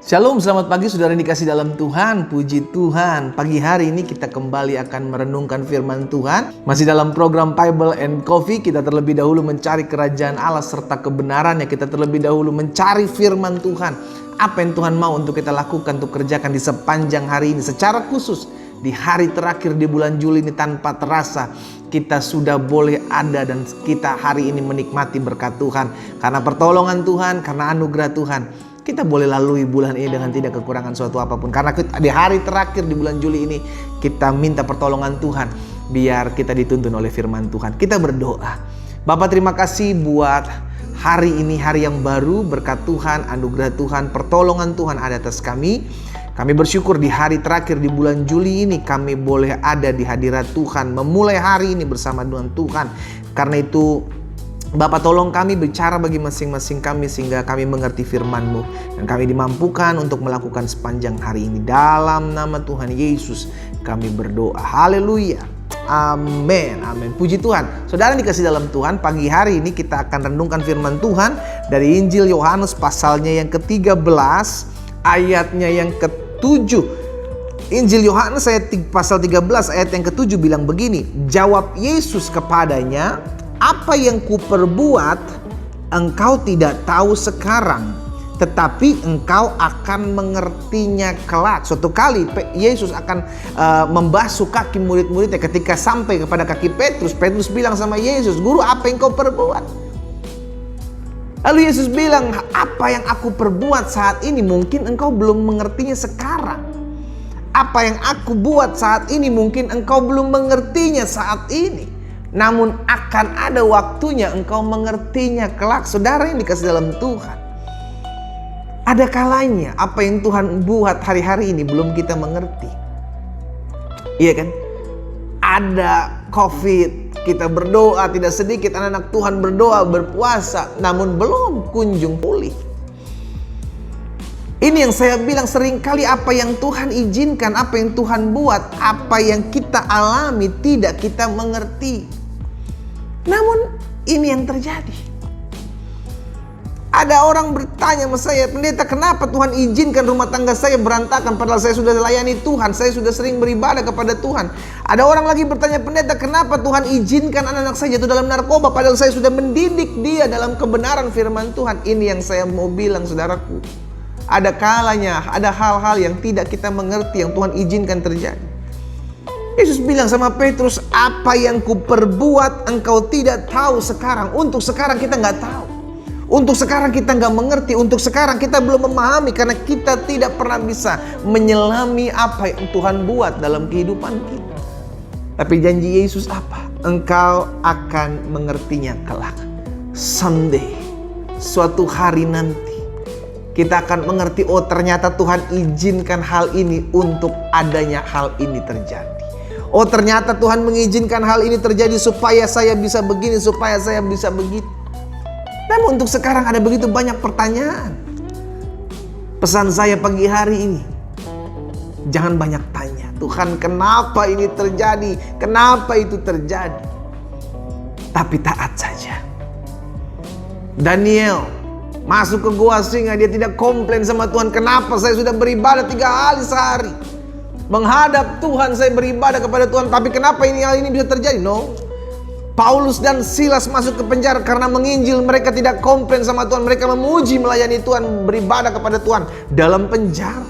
Shalom, selamat pagi saudara yang dikasih dalam Tuhan. Puji Tuhan, pagi hari ini kita kembali akan merenungkan firman Tuhan. Masih dalam program Bible and Coffee. Kita terlebih dahulu mencari kerajaan Allah serta kebenarannya. Kita terlebih dahulu mencari firman Tuhan. Apa yang Tuhan mau untuk kita lakukan, untuk kerjakan di sepanjang hari ini. Secara khusus di hari terakhir di bulan Juli ini, tanpa terasa kita sudah boleh ada dan kita hari ini menikmati berkat Tuhan. Karena pertolongan Tuhan, karena anugerah Tuhan, kita boleh lalui bulan ini dengan tidak kekurangan suatu apapun. Karena di hari terakhir di bulan Juli ini, kita minta pertolongan Tuhan, biar kita dituntun oleh firman Tuhan. Kita berdoa. Bapa, terima kasih buat hari ini, hari yang baru. Berkat Tuhan, anugerah Tuhan, pertolongan Tuhan ada atas kami. Kami bersyukur di hari terakhir di bulan Juli ini, kami boleh ada di hadirat Tuhan, memulai hari ini bersama dengan Tuhan. Karena itu Bapak, tolong kami bicara bagi masing-masing kami sehingga kami mengerti firman-Mu dan kami dimampukan untuk melakukan sepanjang hari ini. Dalam nama Tuhan Yesus kami berdoa. Haleluya. Amin. Amin. Puji Tuhan. Saudara dikasih dalam Tuhan, pagi hari ini kita akan renungkan firman Tuhan dari Injil Yohanes pasalnya yang ke-13, ayatnya yang ke-7. Injil Yohanes pasal 13 ayat yang ke-7 bilang begini. Jawab Yesus kepadanya, apa yang kuperbuat engkau tidak tahu sekarang, tetapi engkau akan mengertinya kelak. Suatu kali Yesus akan membasuh kaki murid-muridnya. Ketika sampai kepada kaki Petrus, Petrus bilang sama Yesus, Guru, apa yang kau perbuat? Lalu Yesus bilang, apa yang aku perbuat saat ini mungkin engkau belum mengertinya sekarang. Apa yang aku buat saat ini mungkin engkau belum mengertinya saat ini. Namun akan ada waktunya engkau mengertinya kelak. Saudara yang dikasih dalam Tuhan, ada kalanya apa yang Tuhan buat hari-hari ini belum kita mengerti. Iya kan? Ada COVID, kita berdoa, tidak sedikit anak-anak Tuhan berdoa, berpuasa, namun belum kunjung pulih. Ini yang saya bilang, seringkali apa yang Tuhan izinkan, apa yang Tuhan buat, apa yang kita alami tidak kita mengerti. Namun ini yang terjadi. Ada orang bertanya sama saya, pendeta, kenapa Tuhan izinkan rumah tangga saya berantakan padahal saya sudah layani Tuhan, saya sudah sering beribadah kepada Tuhan. Ada orang lagi bertanya, pendeta, kenapa Tuhan izinkan anak-anak saya jatuh dalam narkoba padahal saya sudah mendidik dia dalam kebenaran firman Tuhan. Ini yang saya mau bilang, saudaraku. Ada kalanya, ada hal-hal yang tidak kita mengerti yang Tuhan izinkan terjadi. Yesus bilang sama Petrus, apa yang kuperbuat engkau tidak tahu sekarang. Untuk sekarang kita nggak tahu. Untuk sekarang kita nggak mengerti. Untuk sekarang kita belum memahami karena kita tidak pernah bisa menyelami apa yang Tuhan buat dalam kehidupan kita. Tapi janji Yesus apa? Engkau akan mengertinya kelak. Someday, suatu hari nanti, kita akan mengerti, oh ternyata Tuhan izinkan hal ini untuk adanya hal ini terjadi. Oh ternyata Tuhan mengizinkan hal ini terjadi supaya saya bisa begini, supaya saya bisa begitu. Namun untuk sekarang ada begitu banyak pertanyaan. Pesan saya pagi hari ini, jangan banyak tanya. Tuhan, kenapa ini terjadi? Kenapa itu terjadi? Tapi taat saja. Daniel masuk ke gua singa, dia tidak komplain sama Tuhan. Kenapa saya sudah beribadah 3 kali sehari? Menghadap Tuhan, saya beribadah kepada Tuhan, tapi kenapa hal ini bisa terjadi? No. Paulus dan Silas masuk ke penjara karena menginjil. Mereka tidak komplain sama Tuhan. Mereka memuji, melayani Tuhan, beribadah kepada Tuhan dalam penjara.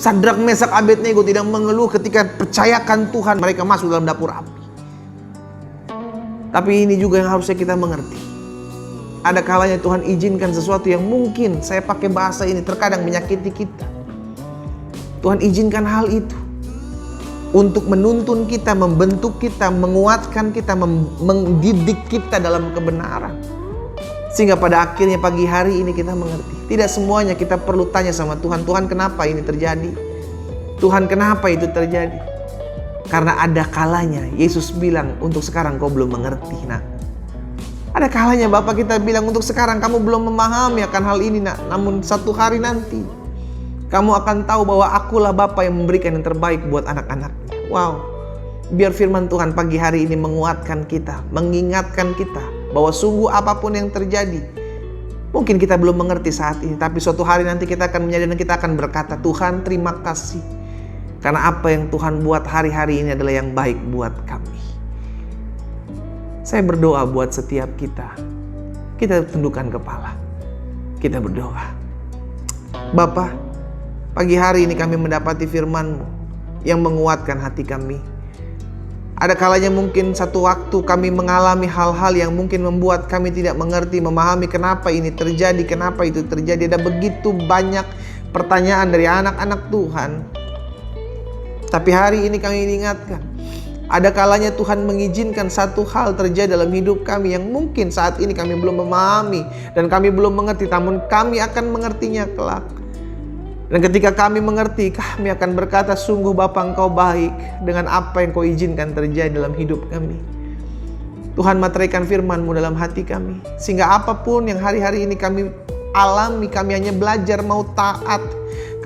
Sadrak, Mesak, Abednego tidak mengeluh ketika percayakan Tuhan. Mereka masuk dalam dapur api. Tapi ini juga yang harusnya kita mengerti. Ada kalanya Tuhan izinkan sesuatu yang mungkin, saya pakai bahasa ini, terkadang menyakiti kita. Tuhan izinkan hal itu untuk menuntun kita, membentuk kita, menguatkan kita, mendidik kita dalam kebenaran. Sehingga pada akhirnya pagi hari ini kita mengerti. Tidak semuanya kita perlu tanya sama Tuhan, Tuhan kenapa ini terjadi? Tuhan kenapa itu terjadi? Karena ada kalanya Yesus bilang, untuk sekarang kau belum mengerti. Nah, ada kalanya Bapak kita bilang, untuk sekarang kamu belum memahami akan hal ini, nak. Namun satu hari nanti kamu akan tahu bahwa akulah Bapa yang memberikan yang terbaik buat anak-anaknya. Wow. Biar firman Tuhan pagi hari ini menguatkan kita, mengingatkan kita bahwa sungguh apapun yang terjadi, Mungkin kita belum mengerti saat ini, tapi suatu hari nanti kita akan menyadari dan kita akan berkata, Tuhan terima kasih. Karena apa yang Tuhan buat hari-hari ini adalah yang baik buat kami. Saya berdoa buat setiap kita. Kita tundukkan kepala. Kita berdoa. Bapa, pagi hari ini kami mendapati firman-Mu yang menguatkan hati kami. Ada kalanya mungkin satu waktu kami mengalami hal-hal yang mungkin membuat kami tidak mengerti, memahami kenapa ini terjadi, kenapa itu terjadi. Ada begitu banyak pertanyaan dari anak-anak Tuhan. Tapi hari ini kami diingatkan, ada kalanya Tuhan mengizinkan satu hal terjadi dalam hidup kami yang mungkin saat ini kami belum memahami dan kami belum mengerti, namun kami akan mengertinya kelak. Dan ketika kami mengerti, kami akan berkata, sungguh Bapa Engkau baik dengan apa yang Kau izinkan terjadi dalam hidup kami. Tuhan materaikan firman-Mu dalam hati kami, sehingga apapun yang hari-hari ini kami alami, kami hanya belajar mau taat.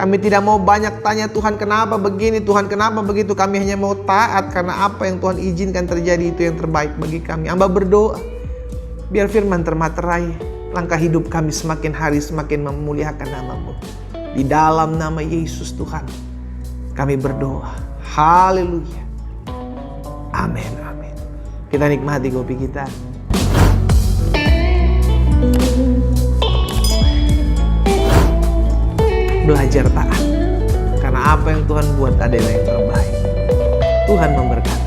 Kami tidak mau banyak tanya, Tuhan kenapa begini, Tuhan kenapa begitu. Kami hanya mau taat karena apa yang Tuhan izinkan terjadi itu yang terbaik bagi kami. Hamba berdoa, biar firman termaterai, langkah hidup kami semakin hari semakin memuliakan nama-Mu. Di dalam nama Yesus Tuhan kami berdoa. Haleluya. Amin, amin. Kita nikmati kopi kita. Belajar taat. Karena apa yang Tuhan buat adalah yang terbaik. Tuhan memberkati.